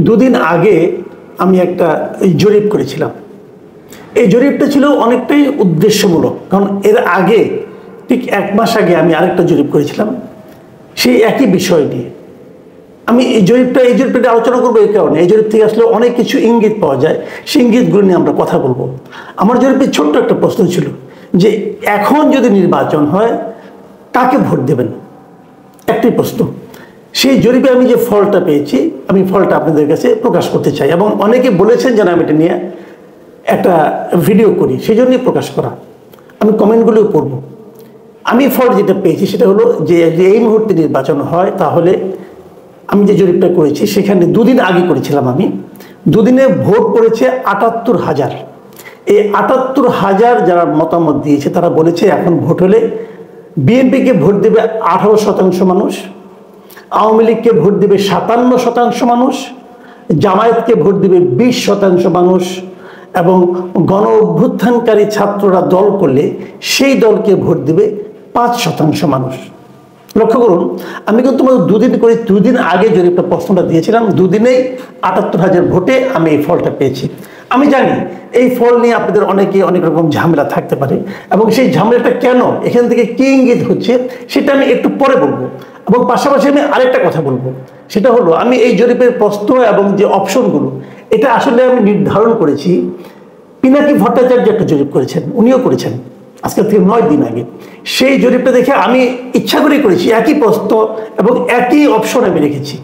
দুদিন আগে আমি একটা জরিপ করেছিলাম। এই জরিপটা ছিল অনেকটাই উদ্দেশ্যমূলক, কারণ এর আগে ঠিক 1 মাস আগে আমি আরেকটা জরিপ করেছিলাম সেই একই বিষয় নিয়ে। আমি এই জরিপটা আলোচনা করবো এই কারণে, এই জরিপ থেকে আসলে অনেক কিছু ইঙ্গিত পাওয়া যায়, সেই ইঙ্গিতগুলো নিয়ে আমরা কথা বলবো। আমার জরিপের ছোট্ট একটা প্রশ্ন ছিল যে এখন যদি নির্বাচন হয় কাকে ভোট দেবেন, একটি প্রশ্ন। সেই জরিপে আমি যে ফলটা পেয়েছি, আমি ফলটা আপনাদের কাছে প্রকাশ করতে চাই, এবং অনেকে বলেছেন যেন আমি এটা নিয়ে একটা ভিডিও করি, সেই জন্যই প্রকাশ করা। আমি কমেন্টগুলোও পড়ব। আমি ফল যেটা পেয়েছি সেটা হলো যে এই মুহূর্তে নির্বাচন হয় তাহলে আমি যে জরিপটা করেছি সেখানে দুদিন আগে করেছিলাম আমি, দুদিনে ভোট পড়েছে ৭৮,০০০। এই ৭৮,০০০ যারা মতামত দিয়েছে তারা বলেছে এখন ভোট হলে বিএনপিকে ভোট দেবে ১৮% মানুষ, আওয়ামী লীগকে ভোট দেবে ৫৭% মানুষ, জামায়াতকে ভোট দেবে ২০% মানুষ, এবং গণ অভ্যুত্থানকারী ছাত্ররা দল করলে সেই দলকে ভোট দেবে ৫% মানুষ। লক্ষ্য করুন, আমি কিন্তু দুদিন আগে জরিপটা প্রশ্নটা দিয়েছিলাম, দুদিনেই ৭৮,০০০ ভোটে আমি এই ফলটা পেয়েছি। আমি জানি এই ফল নিয়ে আপনাদের অনেক রকম ঝামেলা থাকতে পারে, এবং সেই ঝামেলাটা কেন, এখান থেকে কি ইঙ্গিত হচ্ছে সেটা আমি একটু পরে বলবো। এবং পাশাপাশি আমি আরেকটা কথা বলবো, সেটা হলো আমি এই জরিপের প্রশ্ন এবং যে অপশনগুলো এটা আসলে আমি নির্ধারণ করেছি। পিনাকি ভট্টাচার্য একটা জরিপ করেছেন, উনিও করেছেন আজকে থেকে 9 দিন আগে। সেই জরিপটা দেখে আমি ইচ্ছা করেই করেছি একই প্রশ্ন এবং একই অপশন আমি রেখেছি,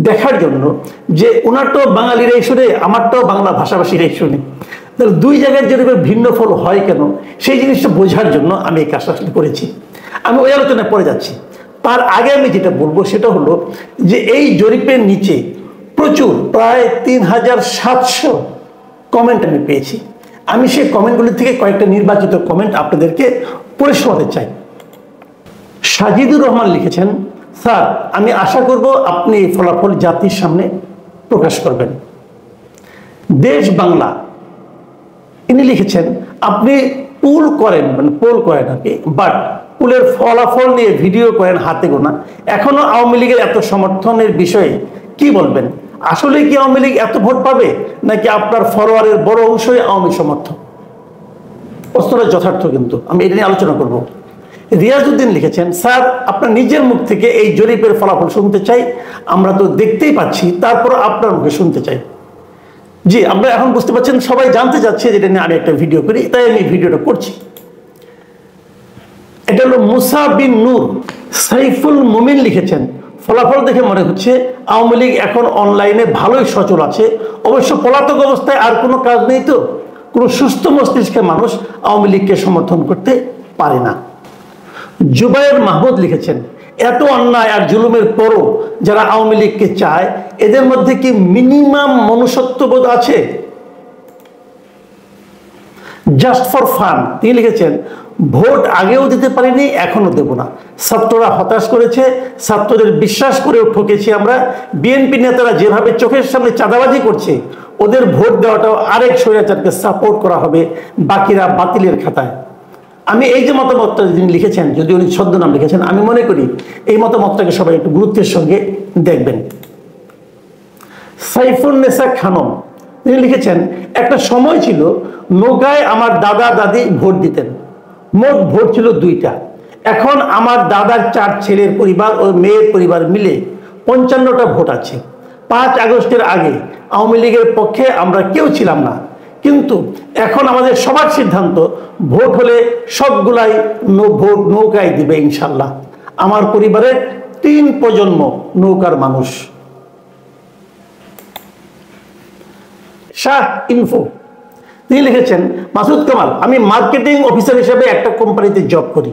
দেখার জন্য যে ওনারটাও বাঙালিরাই শুনে, আমারটাও বাংলা ভাষাভাষীরাই শুনে, তাহলে দুই জায়গার জরিপের ভিন্ন ফল হয় কেন, সেই জিনিসটা বোঝার জন্য আমি এই কাজটা আসলে করেছি। আমি ওই আলোচনায় পড়ে যাচ্ছি। তার আগে আমি যেটা বলবো সেটা হলো যে এই জরিপের নিচে প্রচুর প্রায় ৩৭০০ কমেন্ট আমি পেয়েছি। আমি সেই কমেন্টগুলি থেকে কয়েকটা নির্বাচিত কমেন্ট আপনাদেরকে পড়ে শোনাতে চাই। সাজিদুর রহমান লিখেছেন, স্যার আমি আশা করব আপনি এই ফলাফল জাতির সামনে প্রকাশ করবেন। দেশ বাংলা ইনি লিখেছেন, আপনি পোল করেন, মানে পোল করেন আর কি, বাট পোলের ফলাফল নিয়ে ভিডিও করেন হাতে গোনা, এখনো আওয়ামী লীগের এত সমর্থনের বিষয়ে কি বলবেন? আসলে কি আওয়ামী লীগ এত ভোট পাবে, নাকি আপনার ফলোয়ারের বড় অংশই আওয়ামী সমর্থক? প্রশ্নটা যথার্থ, কিন্তু আমি এটা নিয়ে আলোচনা করব। রিয়াজউদ্দিন লিখেছেন, স্যার আপনার নিজের মুখ থেকে এই জরিপের ফলাফল শুনতে চাই, আমরা তো দেখতেই পাচ্ছি, তারপর আপনার মুখে শুনতে চাই। জি, আমরা এখন বুঝতে পারছেন সবাই জানতে চাচ্ছে যেটা নিয়ে আমি একটা ভিডিও করি, তাই আমি ভিডিওটা করছি। এটা হলো মুসা বিন নূর। সাইফুল মুমিন লিখেছেন, ফলাফল দেখে মনে হচ্ছে আওয়ামী লীগ এখন অনলাইনে ভালোই সচল আছে, অবশ্য পলাতক অবস্থায় আর কোনো কাজ নেই, তো কোনো সুস্থ মস্তিষ্কের মানুষ আওয়ামী লীগকে সমর্থন করতে পারে না। জুবায়ের মাহমুদ লিখেছেন, এত অন্যায় আর জুলুমের পরও যারা আওয়ামী লীগকে চায় এদের মধ্যে কি মিনিমাম মনুষ্যত্ববোধ আছে? জাস্ট ফর ফান তিনি লিখেছেন, ভোট আগেও দিতে পারিনি, এখনো দেব না। ছাত্ররা হতাশ করেছে, ছাত্রদের বিশ্বাস করেও ঠকেছি আমরা। বিএনপি নেতারা যেভাবে চোখের সামনে চাঁদাবাজি করছে, ওদের ভোট দেওয়াটাও আরেক স্বৈরাচারকে সাপোর্ট করা হবে, বাকিরা বাতিলের খাতায়। আমি এই যে মতামতটা যিনি লিখেছেন, যদি উনি ছদ্মনাম লিখেছেন, আমি মনে করি এই মতামতটাকে সবাই একটু গুরুত্বের সঙ্গে দেখবেন। সাইফুন্নেসা খানম তিনি লিখেছেন, একটা সময় ছিল নৌকায় আমার দাদা দাদি ভোট দিতেন, মোট ভোট ছিল 2টা। এখন আমার দাদার 4 ছেলের পরিবার ও মেয়ের পরিবার মিলে 55টা ভোট আছে। 5 আগস্টের আগে আওয়ামী লীগের পক্ষে আমরা কেউ ছিলাম না, কিন্তু এখন আমাদের সবার সিদ্ধান্ত ভোট হলে সবগুলাই ভোট নৌকায় দিবে ইনশাল্লাহ। আমার পরিবারের 3 প্রজন্ম নৌকার মানুষ। শাহ ইনফো তিনি লিখেছেন, মাসুদ কামাল, আমি মার্কেটিং অফিসার হিসেবে একটা কোম্পানিতে জব করি,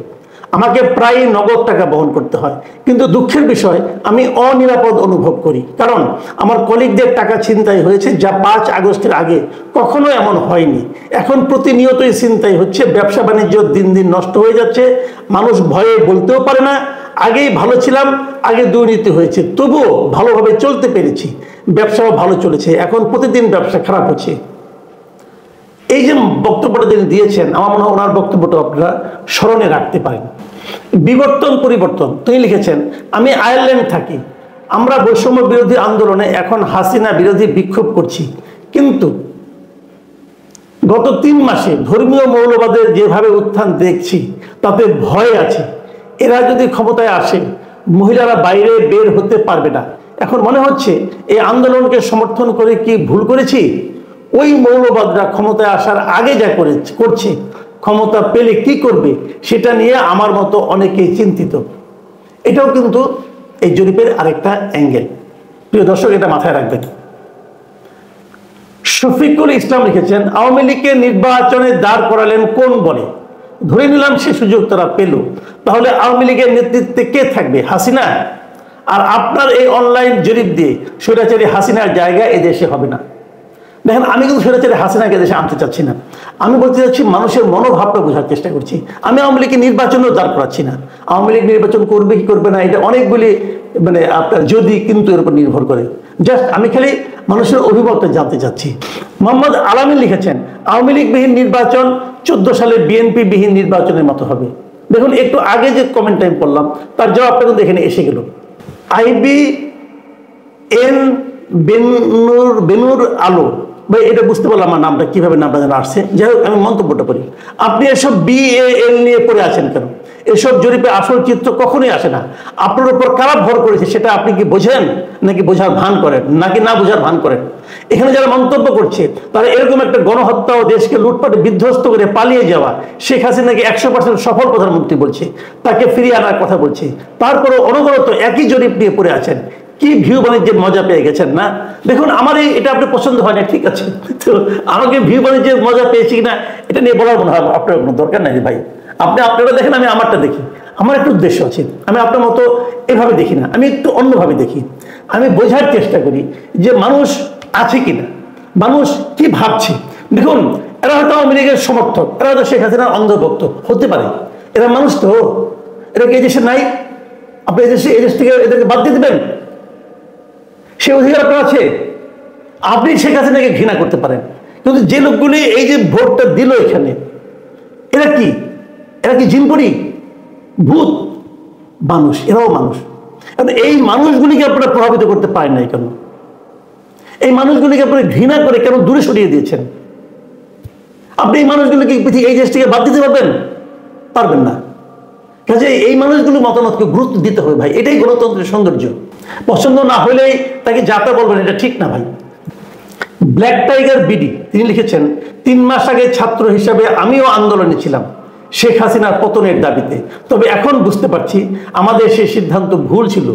আমাকে প্রায় নগদ টাকা বহন করতে হয়, কিন্তু দুঃখের বিষয় আমি অনিরাপদ অনুভব করি, কারণ আমার কলিগদের টাকা ছিনতাই হয়েছে, যা 5 আগস্টের আগে কখনো এমন হয়নি। এখন প্রতিনিয়তই ছিনতাই হচ্ছে, ব্যবসা বাণিজ্য দিন দিন নষ্ট হয়ে যাচ্ছে, মানুষ ভয়ে বলতেও পারে না আগেই ভালো ছিলাম, আগে দুর্নীতি হয়েছে, তবুও ভালোভাবে চলতে পেরেছি, ব্যবসাও ভালো চলেছে, এখন প্রতিদিন ব্যবসা খারাপ হচ্ছে। এই যে বক্তব্যটা যিনি দিয়েছেন, আমার মনে হয় ওনার বক্তব্যটা আপনারা স্মরণে রাখতে পারেন। বিবর্তন পরিবর্তন তিনি লিখেছেন, আমি আয়ারল্যান্ড থাকি, আমরা বৈষম্য বিরোধী আন্দোলনে এখন হাসিনা বিরোধী বিক্ষোভ করছি, কিন্তু গত 3 মাসে ধর্মীয় মৌলবাদের যেভাবে উত্থান দেখছি তাতে ভয় আছে। এরা যদি ক্ষমতায় আসে মহিলারা বাইরে বের হতে পারবে না। এখন মনে হচ্ছে এই আন্দোলনকে সমর্থন করে কি ভুল করেছি? ওই মৌলবাদরা ক্ষমতায় আসার আগে যা করছে, ক্ষমতা পেলে কি করবে সেটা নিয়ে আমার মতো অনেকেই চিন্তিত। এটাও কিন্তু এই জরিপের আরেকটা অ্যাঙ্গেল। প্রিয় দর্শক, এটা মাথায় রাখবেন। শফিকুল ইসলাম লিখেছেন, আওয়ামী লীগকে নির্বাচনে দাঁড় করালেন কোন বলে? ধরে নিলাম সে সুযোগ তারা পেল, তাহলে আওয়ামী লীগের নেতৃত্বে কে থাকবে? হাসিনা? আর আপনার এই অনলাইন জরিপ দিয়ে স্বৈরাচারী হাসিনার জায়গা এদেশে হবে না। দেখেন, আমি কিন্তু স্বৈরাচারী হাসিনাকে দেশে আনতে চাচ্ছি না। আমি বলতে চাচ্ছি মানুষের মনোভাবটা বোঝার চেষ্টা করছি। আমি আওয়ামী লীগের নির্বাচনেও দাঁড় করাচ্ছি না। আওয়ামী লীগ নির্বাচন করবে কি করবে না এটা অনেকগুলি আপনার যদি কিন্তু এর উপর নির্ভর করে। জাস্ট আমি খালি মানুষের অভিমতটা জানতে চাচ্ছি। মোহাম্মদ আলামিন লিখেছেন, আওয়ামী লীগবিহীন নির্বাচন 14 সালে বিএনপি বিহীন নির্বাচনের মতো হবে। দেখুন, একটু আগে যে কমেন্ট টাইম করলাম তার জবাবটা কিন্তু এখানে এসে গেল। IBN বেনুর আলো ভাই, এটা বুঝতে পারলাম আমার নামটা কিভাবে নামটা যেন আসছে। যাই হোক, আমি মন্তব্যটা করি। আপনি এসব BAL নিয়ে পড়ে আছেন কেন? এসব জরিপে আসল চিত্র কখনোই আসে না। আপনার উপর কারা ভর করেছে সেটা আপনি কি বোঝেন, নাকি বোঝার ভান করেন, নাকি না বোঝার ভান করেন? এখানে যারা মন্তব্য করছে তারা এরকম একটা গণহত্যা ও দেশকে লুটপাটে বিধ্বস্ত করে পালিয়ে যাওয়া শেখ হাসিনাকে 100% সফল প্রধানমন্ত্রী বলছে, তাকে ফিরিয়ে আনার কথা বলছে। তারপরে অনবরত একই জরিপ নিয়ে পড়ে আছেন। কি ভিউ বাণিজ্যের মজা পেয়ে গেছেন না? দেখুন, আমার এটা আপনি পছন্দ হয় না, ঠিক আছে, তো আমাকে ভিউ বাণিজ্যের মজা পেয়েছি কিনা এটা নিয়ে বলার মনে হয় আপনার কোনো দরকার নাই ভাই। আপনারা দেখেন, আমি আমারটা দেখি। আমার একটা উদ্দেশ্য আছে। আমি আপনার মতো এভাবে দেখি না, আমি একটু অন্যভাবে দেখি। আমি বোঝার চেষ্টা করি যে মানুষ আছে কিনা, মানুষ কি ভাবছে। দেখুন, এরা হয়তো আওয়ামী লীগের সমর্থক, এরা হয়তো শেখ হাসিনার অন্ধভক্ত হতে পারে। এরা মানুষ তো, এরা কি এই দেশে নাই? আপনি এই দেশ থেকে এদেরকে বাদ দিয়ে দেবেন? সে অধিকার আপনার আছে। আপনি শেখ হাসিনাকে ঘৃণা করতে পারেন, কিন্তু যে লোকগুলি এই যে ভোটটা দিল এখানে, এরা কি জিনপরি, ভূত? মানুষ, এরাও মানুষ। এই মানুষগুলিকে আপনারা প্রভাবিত করতে পারেন নাই কেন? এই মানুষগুলিকে আপনারা ঘৃণা করে কেন দূরে সরিয়ে দিয়েছেন? আপনি এই মানুষগুলিকে এই দেশ থেকে বাদ দিতে পারবেন না। কাজে এই মানুষগুলোর মতামতকে গুরুত্ব দিতে হবে ভাই। এটাই গণতন্ত্রের সৌন্দর্য। পছন্দ না হলেই তাকে যাতা বলবেন, এটা ঠিক না ভাই। ব্ল্যাক টাইগার বিডি তিনি লিখেছেন, 3 মাস আগে ছাত্র হিসাবে আমিও আন্দোলনে ছিলাম শেখ হাসিনার পতনের দাবিতে। তবে এখন বুঝতে পারছি আমাদের সেই সিদ্ধান্ত ভুল ছিল।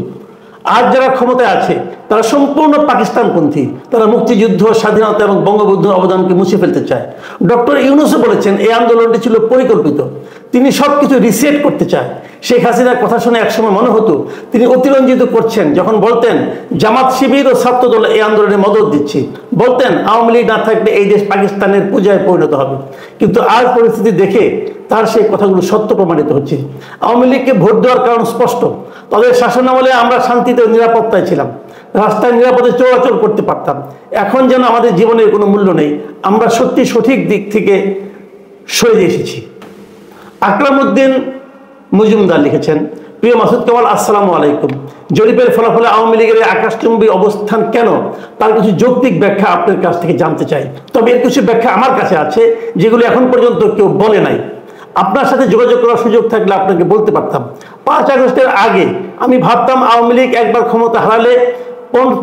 আজ যারা ক্ষমতায় আছে তারা সম্পূর্ণ পাকিস্তানপন্থী। তারা মুক্তিযুদ্ধ, স্বাধীনতা এবং বঙ্গবন্ধুর অবদানকে মুছে ফেলতে চায়। ডক্টর ইউনূসও বলেছেন এই আন্দোলনটি ছিল পরিকল্পিত। তিনি সবকিছু রিসেট করতে চায়। শেখ হাসিনার কথা শুনে একসময় মনে হতো তিনি অতিরঞ্জিত করছেন যখন বলতেন জামাত শিবির ও ছাত্রদল এই আন্দোলনে মদত দিচ্ছে। বলতেন আওয়ামী লীগ না থাকলে এই দেশ পাকিস্তানের পূজায় পরিণত হবে। কিন্তু আজ পরিস্থিতি দেখে তার সেই কথাগুলো সত্য প্রমাণিত হচ্ছে। আওয়ামী লীগকে ভোট দেওয়ার কারণ স্পষ্ট। তাদের শাসনামলে আমরা শান্তিতে নিরাপত্তায় ছিলাম, রাস্তায় নিরাপদে চলাচল করতে পারতাম। এখন যেন আমাদের জীবনের কোনো মূল্য নেই। আমরা সত্যি সঠিক দিক থেকে সরে এসেছি। আকরাম উদ্দিন মজুমদার লিখেছেন, প্রিয় মাসুদ কামাল, আসসালামু আলাইকুম। জরিপের ফলাফলে আওয়ামী লীগের আকাশচুম্বী অবস্থান কেন, তার কিছু যৌক্তিক ব্যাখ্যা আপনার কাছ থেকে জানতে চাই। তবে এর কিছু ব্যাখ্যা আমার কাছে আছে যেগুলো এখন পর্যন্ত কেউ বলে নাই। আপনার সাথে যোগাযোগ করার সুযোগ থাকলে আপনাকে বলতে পারতাম। 5 আগস্টের আগে আমি ভাবতাম আওয়ামী লীগ একবার ক্ষমতা হারালে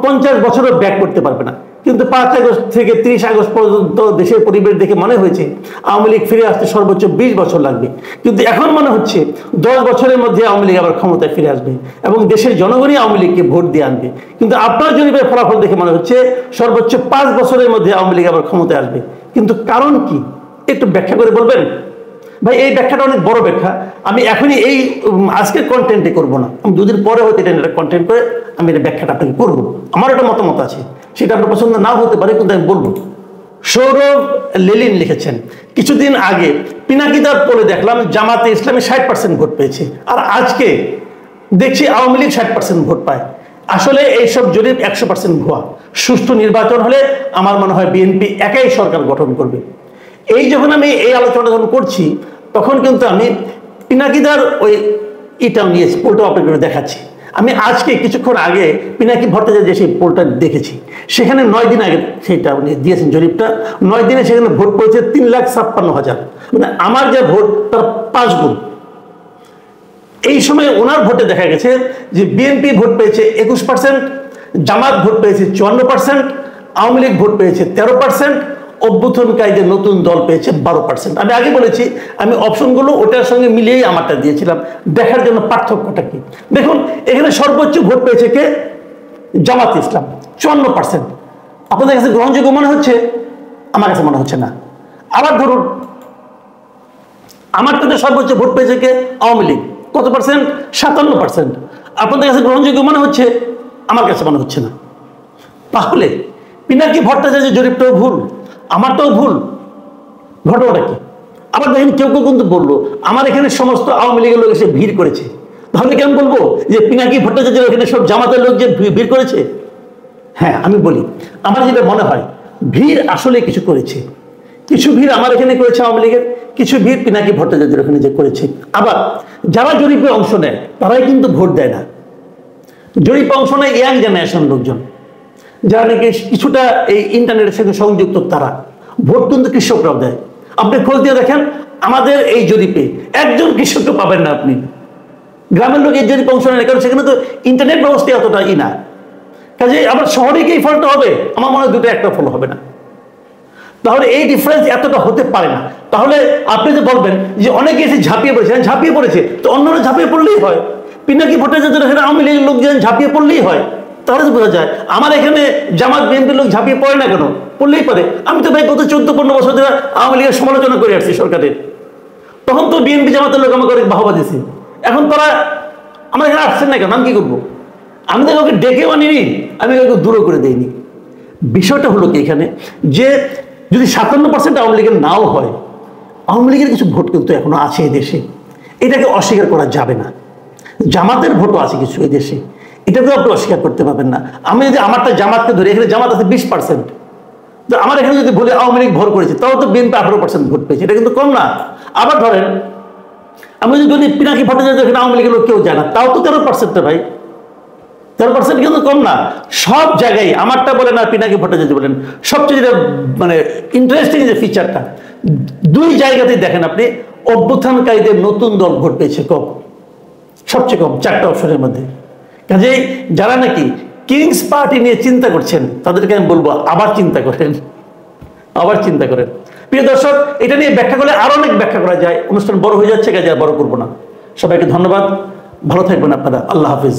50 বছরও ব্যাক করতে পারবে না। কিন্তু 5 আগস্ট থেকে 30 আগস্ট পর্যন্ত দেশের পরিবেশ দেখে মনে হয়েছে আওয়ামী লীগ ফিরে আসতে সর্বোচ্চ 20 বছর লাগবে। কিন্তু এখন মনে হচ্ছে 10 বছরের মধ্যে আওয়ামী লীগ আবার ক্ষমতায় ফিরে আসবে এবং দেশের জনগণই আওয়ামী লীগকে ভোট দিয়ে আনবে। কিন্তু আপনার জরিপের ফলাফল দেখে মনে হচ্ছে সর্বোচ্চ 5 বছরের মধ্যে আওয়ামী লীগ আবার ক্ষমতায় আসবে। কিন্তু কারণ কি, একটু ব্যাখ্যা করে বলবেন ভাই? এই ব্যাখ্যাটা অনেক বড় ব্যাখ্যা। আমি এখনই এই আজকের কন্টেন্টে করব না, আমি 2 দিন পরে হয়তো এটা কন্টেন্ট করে আমি এটা ব্যাখ্যাটা আপনাকে করবো। আমার একটা মতামত আছে, সেটা আপনার পছন্দ নাও হতে পারে, কিন্তু আমি বলবো। সৌরভ লেলিন লিখেছেন, কিছুদিন আগে পিনাকিদার পোলে দেখলাম জামাতে ইসলামী 60% ভোট পেয়েছে, আর আজকে দেখছি আওয়ামী লীগ 60% ভোট পায়। আসলে এইসব জরিপ 100% ভুয়া। সুষ্ঠু নির্বাচন হলে আমার মনে হয় বিএনপি একাই সরকার গঠন করবে। এই যখন আমি এই আলোচনা যখন করছি তখন কিন্তু আমি পিনাকিদার ওই ইটাও নিয়েছি, পোলটাও আপনাকে দেখাচ্ছি। আমি আজকে কিছুক্ষণ আগে পিনাকি ভট্টাচার্য যে সেই পোলটা দেখেছি, সেখানে 9 দিন আগে সেইটা উনি দিয়েছেন জরিপটা, 9 দিনে সেখানে ভোট পড়েছে 3,56,000, মানে আমার যে ভোট তার 5 গুণ। এই সময় ওনার ভোটে দেখা গেছে যে বিএনপি ভোট পেয়েছে 21%, জামাত ভোট পেয়েছে 54%, আওয়ামী লীগ ভোট পেয়েছে 13%, অভ্যুত্থানকারীদের নতুন দল পেয়েছে 12%। আমি আগে বলেছি আমি অপশনগুলো ওটার সঙ্গে মিলিয়েই আমারটা দিয়েছিলাম, দেখার জন্য পার্থক্যটা কি। দেখুন এখানে সর্বোচ্চ ভোট পেয়েছে কে? জামাত ইসলাম 54%। আপনাদের কাছে গ্রহণযোগ্য মনে হচ্ছে? আমার কাছে মনে হচ্ছে না। আবার ধরুন আমারটাতে সর্বোচ্চ ভোট পেয়েছে কে? আওয়ামী লীগ। কত পার্সেন্ট? 57%। আপনাদের কাছে গ্রহণযোগ্য মনে হচ্ছে? আমার কাছে মনে হচ্ছে না। তাহলে পিনাকি ভট্টাচার্যের জরিপটাও ভুল, আমারটাও ভুল, ঘটনাটা কি? আবার দেখেন কেউ কেউ কিন্তু বললো আমার এখানে সমস্ত আওয়ামী লীগের লোক এসে ভিড় করেছে, তাহলে কেন বলবো যে পিনাকি ভট্টাচার্যের এখানে সব জামাতের লোক যে ভিড় করেছে? হ্যাঁ আমি বলি, আমার যেটা মনে হয় ভিড় আসলে কিছু করেছে, কিছু ভিড় আমার এখানে করেছে আওয়ামী লীগের, কিছু ভিড় পিনাকি ভট্টাচার্যের ওখানে যে করেছে। আবার যারা জরিপে অংশ নেয় তারাই কিন্তু ভোট দেয় না, জরিপে অংশ নেয় ইয়াং জেনারেশন লোকজন, যারা নাকি কিছুটা এই ইন্টারনেটের সঙ্গে সংযুক্ত, তারা ভোট কিন্তু কৃষকরাও দেয়। আপনি খোঁজ দিয়ে দেখেন আমাদের এই জরিপে একজন কৃষককে পাবেন না আপনি, গ্রামের লোক এই জরিপে অংশ নেয়, কারণ সেখানে তো ইন্টারনেট ব্যবস্থা এতটা না। কাজে আবার শহরে কি এই ফলটা হবে? আমার মনে হয় দুটো একটা ফল হবে না। তাহলে এই ডিফারেন্স এতটা হতে পারে না। তাহলে আপনি যে বলবেন যে অনেকে এসে ঝাঁপিয়ে পড়েছে, ঝাঁপিয়ে পড়েছে তো অন্যরা ঝাঁপিয়ে পড়লেই হয়, পিনাকি ভট্টাচার্যের এখানে আওয়ামী লীগের লোকজন ঝাঁপিয়ে পড়লেই হয়, তাহলে তো বোঝা যায়। আমার এখানে জামাত বিএনপির লোক ঝাঁপিয়ে পড়ে না কেন? পড়লেই পারে। আমি তো ভাই গত 14-15 বছর ধরে আওয়ামী লীগের সমালোচনা করে আসছি সরকারের, তখন তো বিএনপি জামাতের লোক আমাকে অনেক বাহবা দিয়েছে, এখন তারা আমার এখানে আসছেন না কেন? আমি কি করবো? আমি তো কাউকে ডেকেও আনিনি, আমি কাউকে দূরও করে দিইনি। বিষয়টা হলো কি এখানে, যে যদি 57% আওয়ামী লীগের নাও হয়, আওয়ামী লীগের কিছু ভোট কিন্তু এখনো আছে এই দেশে, এটাকে অস্বীকার করা যাবে না। জামাতের ভোটও আছে কিছু এই দেশে, এটাকেও আপনি অস্বীকার করতে পারবেন না। আমি যদি আমারটা জামাতকে ধরি, এখানে জামাত আছে 20%, তো আমার এখানে যদি বলে আওয়ামী লীগ ভোট করেছে, তাও তো বিএনপি 18% ভোট পেয়েছে, এটা কিন্তু কম না। আবার ধরেন আমি যদি বলি পিনাকি ভট্টাচার্য এখানে আওয়ামী লীগের লোক কেউ যায় না, তাও তো 13% ভাই, 13% কিন্তু কম না। সব জায়গায় আমারটা বলেন আর পিনাকি ভট্টাচার্য বলেন, সবচেয়ে যেটা মানে ইন্টারেস্টিং যে ফিচারটা, দুই জায়গাতেই দেখেন আপনি অভ্যুত্থানকারীদের নতুন দল ভোট পেয়েছে কম, সবচেয়ে কম 4টা অপশনের মধ্যে। কাজেই যারা নাকি কিংস পার্টি নিয়ে চিন্তা করছেন তাদেরকে আমি বলবো আবার চিন্তা করেন, আবার চিন্তা করেন। প্রিয় দর্শক, এটা নিয়ে ব্যাখ্যা করলে আরো অনেক ব্যাখ্যা করা যায়, অনুষ্ঠান বড় হয়ে যাচ্ছে, কাজে আর বড় করবো না। সবাইকে ধন্যবাদ, ভালো থাকবেন আপনারা, আল্লাহ হাফিজ।